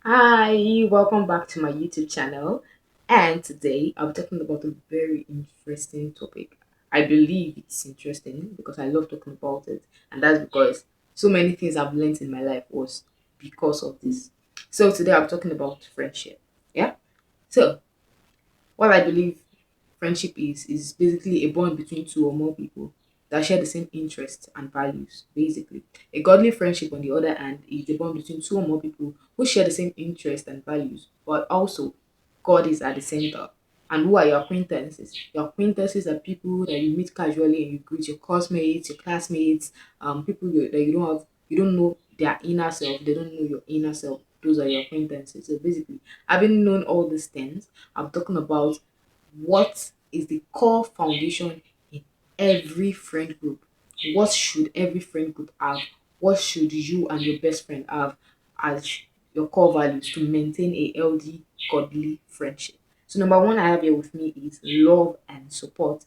Hi, welcome back to my YouTube channel. And today I'm talking about a very interesting topic. I believe it's interesting because I love talking about it, and that's because so many things I've learned in my life was because of this. So today I'm talking about friendship. Yeah. So what I believe friendship is basically a bond between two or more people that share the same interests and values. Basically, a godly friendship, on the other hand, is the bond between two or more people who share the same interests and values, but also God is at the center. And who are your acquaintances? Your acquaintances are people that you meet casually and you greet, your classmates, your classmates, people that you don't know their inner self, they don't know your inner self. Those are your acquaintances. So basically, having known all these things, I'm talking about what is the core foundation in every friend group. What should every friend group have? What should you and your best friend have as your core values to maintain a healthy, godly friendship? So, number one I have here with me is love and support.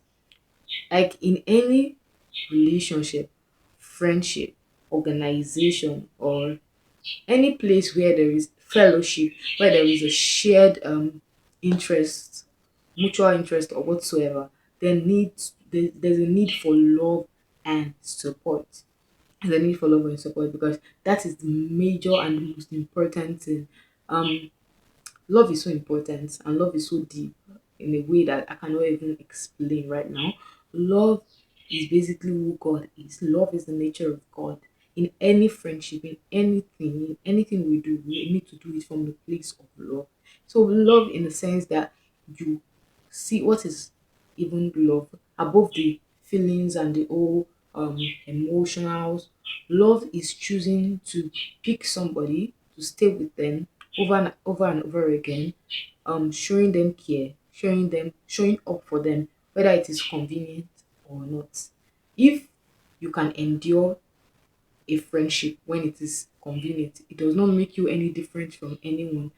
Like in any relationship, friendship, organization, or any place where there is fellowship, where there is a shared interest, mutual interest or whatsoever, there's a need for love and support. There's a need for love and support because that is the major and most important thing. um Love is so important and love is so deep in a way that I cannot even explain right now. Love is basically who God is. Love is the nature of God. In any friendship, in anything we do, we need to do it from the place of love. So love in the sense that you see what is even love above the feelings and the whole emotionals. Love is choosing to pick somebody to stay with them over and over again, showing them care, showing up for them, whether it is convenient or not. If you can endure a friendship when it is convenient, it does not make you any different from anyone.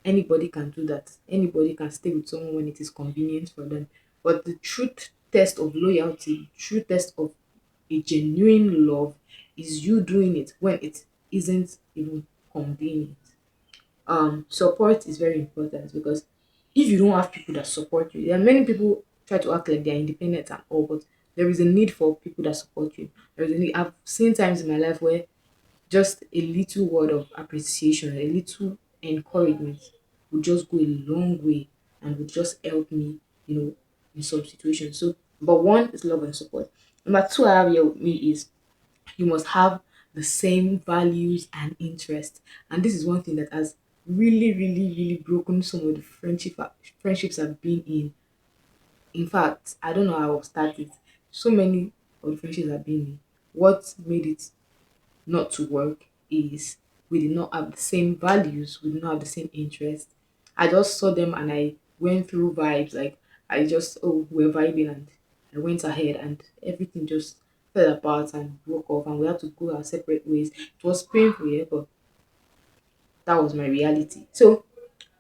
Anybody can do that. Anybody can stay with someone when it is convenient for them. But the truth test of loyalty, true test of a genuine love is you doing it when it isn't even convenient. Support is very important because if you don't have people that support you, there are many people try to act like they're independent and all, but there is a need for people that support you. There is a need. I've seen times in my life where just a little word of appreciation, a little encouragement would just go a long way and would just help me, in some situations. So, number one is love and support. Number two I have here with me is you must have the same values and interests. And this is one thing that has really broken some of the friendships I've been in. In fact, I don't know how I'll start it. So many of the friendships I've been in. What made it not to work is we did not have the same values, we did not have the same interests. I just saw them and I went through vibes. Like I just, oh, we're vibing, and I went ahead and everything just fell apart and broke off and we had to go our separate ways. It was painful, yeah, but that was my reality. So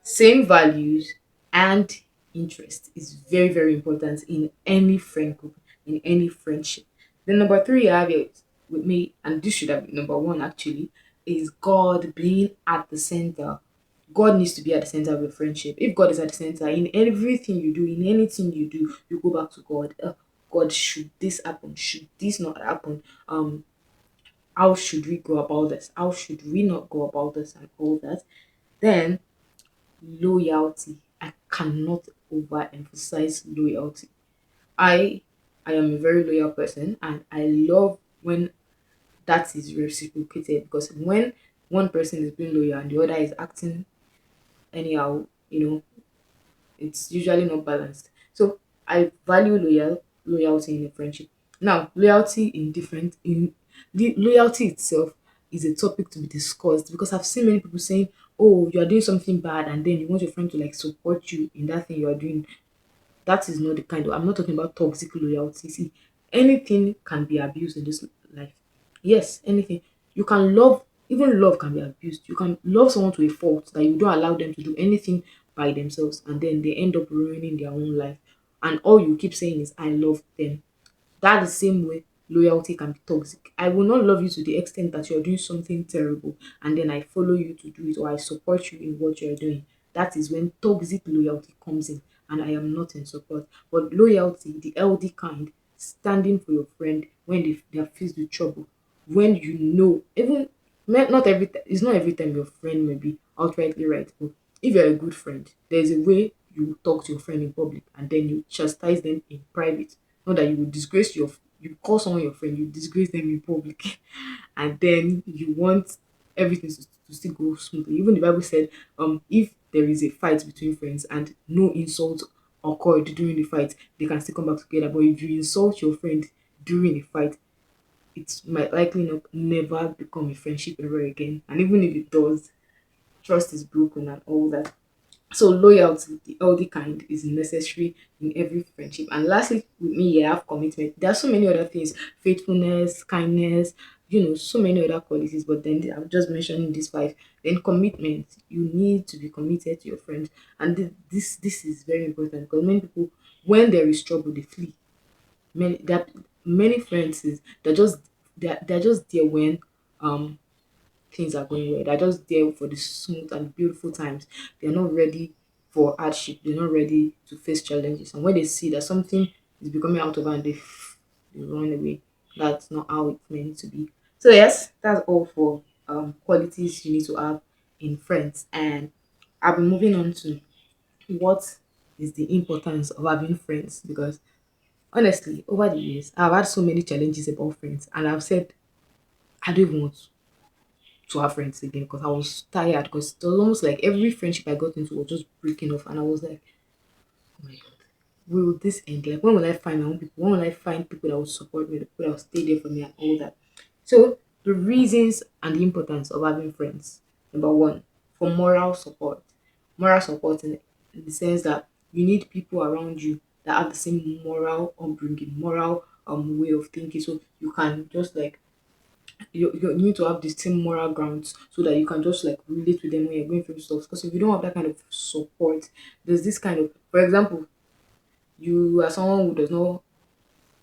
same values and interest is very important in any friend group, in any friendship. Then number three I have it with me, and this should have been number one actually, is God being at the center. God needs to be at the center of your friendship. If God is at the center in everything you do, in anything you do, you go back to God. God, should this happen? Should this not happen? How should we go about this? How should we not go about this and all that? Then loyalty. I cannot overemphasize loyalty. I I am a very loyal person and I love when that is reciprocated because when one person is being loyal and the other is acting anyhow, it's usually not balanced. So I value loyalty in a friendship. Now, loyalty in different in the loyalty itself is a topic to be discussed because I've seen many people saying, "Oh, you are doing something bad," and then you want your friend to like support you in that thing you are doing. That is not the kind of. I'm not talking about toxic loyalty. See, anything can be abused in this life. Yes, anything. You can love, even love can be abused. You can love someone to a fault that you don't allow them to do anything by themselves, and then they end up ruining their own life. And all you keep saying is, I love them. That the same way. loyalty can be toxic. I will not love you to the extent that you're doing something terrible and then I follow you to do it, or I support you in what you're doing. That is when toxic loyalty comes in, and I am not in support. But loyalty, the LD kind, standing for your friend when they are faced with trouble, when you know, even not every time, it's not every time your friend may be outrightly right, but if you're a good friend, there's a way you talk to your friend in public and then you chastise them in private. Not that you will disgrace you call someone your friend, you disgrace them in public, and then you want everything to still go smoothly. Even the Bible said, if there is a fight between friends and no insult occurred during the fight, they can still come back together. But if you insult your friend during a fight, it might likely not never become a friendship ever again. And even if it does, trust is broken and all that. So loyalty, the healthy kind, is necessary in every friendship. And lastly, with me, you have commitment. There are so many other things: faithfulness, kindness, so many other qualities. But then I'm just mentioning these five. Then commitment. You need to be committed to your friends, and this is very important because many people, when there is trouble, they flee. Many friends they're just there when um things are going well. They're just there for the smooth and beautiful times. They're not ready for hardship. They're not ready to face challenges. And when they see that something is becoming out of hand, they run away. That's not how it's meant to be. So yes, that's all for qualities you need to have in friends. And I'll be moving on to what is the importance of having friends, because honestly, over the years, I've had so many challenges about friends, and I've said I don't even want to have friends again because I was tired, because it was almost like every friendship I got into was just breaking off, and I was like, oh my god, will this end? Like, when will I find my own people? When will I find people that will support me, the people that will stay there for me and all that? So the reasons and the importance of having friends. Number one, for moral support. Moral support in the sense that you need people around you that have the same moral upbringing, moral way of thinking. So you can just like you need to have the same moral grounds so that you can just like relate with them when you're going through stuff. Because if you don't have that kind of support, there's this kind of, for example, you are someone who does not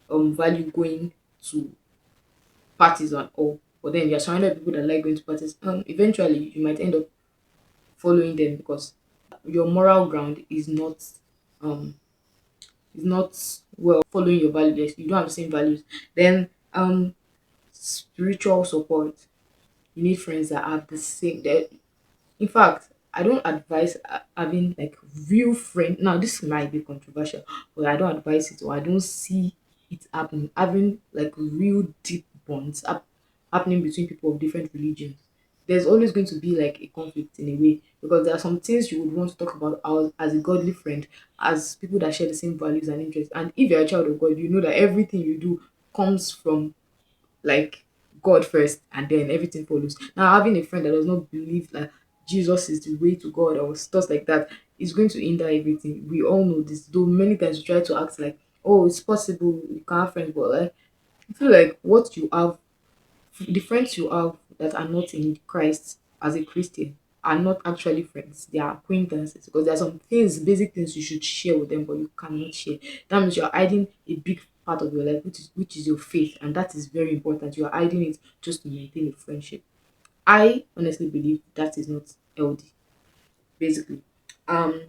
value going to parties and all, but then you're surrounded by people that like going to parties. Eventually you might end up following them because your moral ground um is not well following your values. You don't have the same values. Then spiritual support. You need friends that have the same that. In fact, I don't advise having like real friend. Now, this might be controversial, but I don't advise it, or I don't see it happening. Having like real deep bonds happening between people of different religions. There's always going to be like a conflict in a way, because there are some things you would want to talk about as a godly friend, as people that share the same values and interests. And if you're a child of God, you know that everything you do comes from like God first, and then everything follows. Now, having a friend that does not believe that Jesus is the way to God or stuff like that is going to hinder everything. We all know this, though many times we try to act like, oh, it's possible you can have friends, but like I feel like what you have, the friends you have that are not in Christ as a Christian are not actually friends. They are acquaintances, because there are some things, basic things you should share with them, but you cannot share. That means you're hiding a big part of your life, which is your faith, and that is very important. You are hiding it just to maintain a friendship. I honestly believe that is not healthy. Basically, um,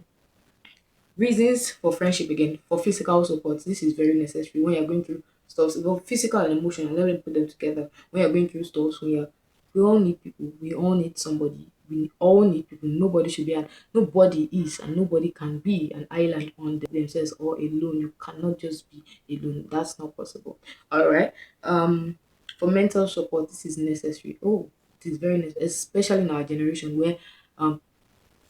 reasons for friendship again, for physical support. This is very necessary when you're going through stuff. Both physical and emotional. Let me put them together. When you're going through stuff, we all need people. We all need somebody. We all need people. Nobody is and nobody can be an island on themselves or alone. You cannot just be alone. That's not possible. All right. For mental support, this is necessary. Oh, it is very necessary, especially in our generation where um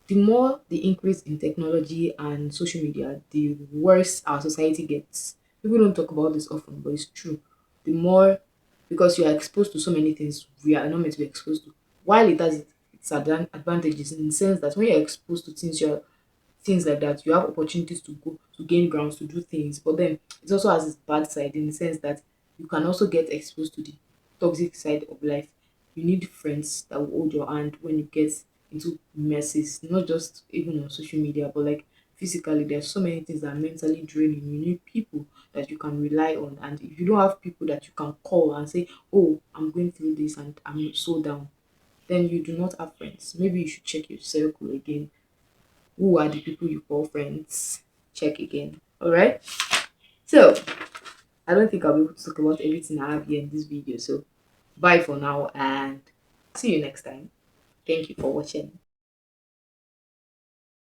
the more the increase in technology and social media, the worse our society gets. People don't talk about this often, but it's true. The more, because you are exposed to so many things we are not meant to be exposed to. While it has its advantages in the sense that when you're exposed to things like that, you have opportunities to go to gain grounds to do things. But then it also has its bad side in the sense that you can also get exposed to the toxic side of life. You need friends that will hold your hand when you get into messes, not just even on social media, but like physically, there's so many things that are mentally draining. You need people that you can rely on. And if you don't have people that you can call and say, oh, I'm going through this and I'm so down, then you do not have friends. Maybe you should check your circle again. Who are the people you call friends? Check again. All right. So I don't think I'll be able to talk about everything I have here in this video. So bye for now and see you next time. Thank you for watching.